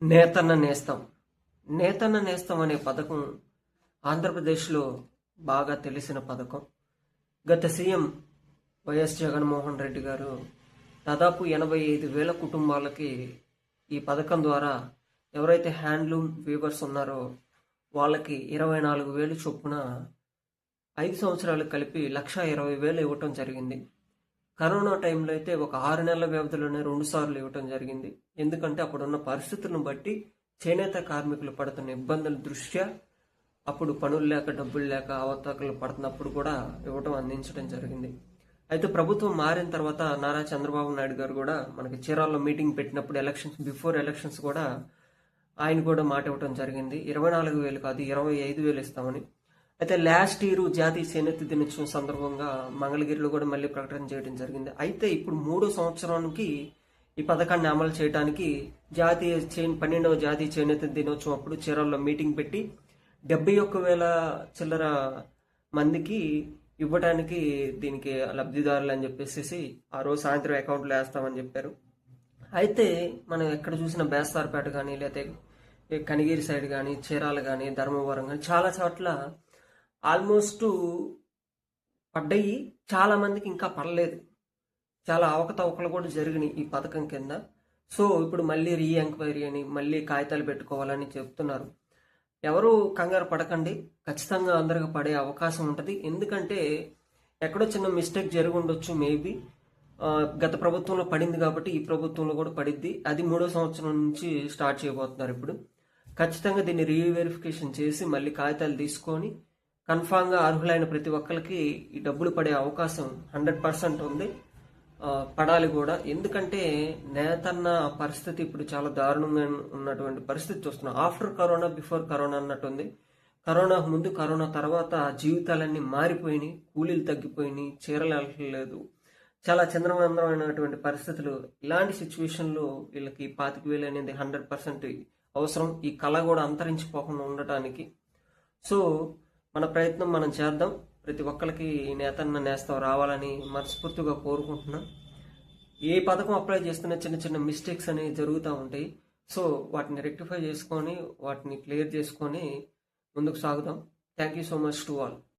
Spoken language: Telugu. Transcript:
నేతన్న నేస్తం. నేతన్న నేస్తం అనే పథకం ఆంధ్రప్రదేశ్లో బాగా తెలిసిన పథకం. గత సీఎం వైఎస్ జగన్మోహన్ రెడ్డి గారు దాదాపు 85,000 కుటుంబాలకి ఈ పథకం ద్వారా ఎవరైతే హ్యాండ్లూమ్ వీవర్స్ ఉన్నారో వాళ్ళకి 24,000 చొప్పున 5 సంవత్సరాలు కలిపి 1,20,000 ఇవ్వటం జరిగింది. కరోనా టైంలో అయితే ఒక 6 నెలల వ్యవధిలోనే 2 సార్లు ఇవ్వటం జరిగింది. ఎందుకంటే అప్పుడున్న పరిస్థితులను బట్టి చేనేత కార్మికులు పడుతున్న ఇబ్బందుల దృష్ట్యా అప్పుడు పనులు లేక డబ్బులు లేక అవతాకలు పడుతున్నప్పుడు కూడా ఇవ్వటం అందించడం జరిగింది. అయితే ప్రభుత్వం మారిన తర్వాత నారా చంద్రబాబు నాయుడు గారు కూడా మనకి చీరాల్లో మీటింగ్ పెట్టినప్పుడు బిఫోర్ ఎలక్షన్స్ కూడా ఆయన కూడా మాట ఇవ్వటం జరిగింది. 24,000 కాదు 25,000 ఇస్తామని. అయితే లాస్ట్ ఇయర్ జాతీయ చేనేత దినోత్సవం సందర్భంగా మంగళగిరిలో కూడా మళ్ళీ ప్రకటన చేయడం జరిగింది. అయితే ఇప్పుడు 3వ సంవత్సరానికి ఈ పథకాన్ని అమలు చేయడానికి 12వ జాతీయ చేనేత దినోత్సవం అప్పుడు చీరాల్లో మీటింగ్ పెట్టి 71,000 చిల్లర మందికి ఇవ్వడానికి దీనికి లబ్ధిదారులు అని చెప్పేసి ఆ రోజు సాయంత్రం అకౌంట్లో వేస్తామని చెప్పారు. అయితే మనం ఎక్కడ చూసిన బేస్తార్పేట కానీ లేకపోతే కనిగిరి సైడ్ కానీ చీరాల కానీ ధర్మవరం కానీ చాలా చోట్ల ఆల్మోస్ట్ పడ్డాయి. చాలా మందికి ఇంకా పడలేదు. చాలా అవకతవకలు కూడా జరిగినాయి ఈ పథకం కింద. సో ఇప్పుడు మళ్ళీ ఎంక్వైరీ అని మళ్ళీ కాగితాలు పెట్టుకోవాలని చెప్తున్నారు. ఎవరు కంగారు పడకండి, ఖచ్చితంగా అందరికి పడే అవకాశం ఉంటుంది. ఎందుకంటే ఎక్కడో చిన్న మిస్టేక్ జరిగి ఉండొచ్చు మేబీ. గత ప్రభుత్వంలో పడింది కాబట్టి ఈ ప్రభుత్వంలో కూడా పడిద్ది. అది 3వ సంవత్సరం నుంచి స్టార్ట్ చేయబోతున్నారు. ఇప్పుడు ఖచ్చితంగా దీన్ని రీవెరిఫికేషన్ చేసి మళ్ళీ కాగితాలు తీసుకొని కన్ఫామ్గా అర్హులైన ప్రతి ఒక్కరికి ఈ డబ్బులు పడే అవకాశం 100% ఉంది. పడాలి కూడా. ఎందుకంటే నేతన్న పరిస్థితి ఇప్పుడు చాలా దారుణంగా ఉన్నటువంటి పరిస్థితి చూస్తున్నాం. ఆఫ్టర్ కరోనా బిఫోర్ కరోనా అన్నట్టుంది. కరోనా ముందు కరోనా తర్వాత జీవితాలన్నీ మారిపోయినాయి, కూలీలు తగ్గిపోయినాయి, చీరలు వెళ్ళలేదు, చాలా చంద్రమందరమైనటువంటి పరిస్థితులు. ఇలాంటి సిచ్యువేషన్లో వీళ్ళకి 25,000 అనేది 100% అవసరం. ఈ కళ కూడా అంతరించిపోకుండా ఉండటానికి. సో మన ప్రయత్నం మనం చేద్దాం. ప్రతి ఒక్కరికి నేతన్న నేస్తం రావాలని మనస్ఫూర్తిగా కోరుకుంటున్నాం. ఏ పథకం అప్లై చేస్తున్నా చిన్న చిన్న మిస్టేక్స్ అనేవి జరుగుతూ ఉంటాయి. సో వాటిని రెక్టిఫై చేసుకొని వాటిని క్లియర్ చేసుకొని ముందుకు సాగుదాం. Thank you so much to all.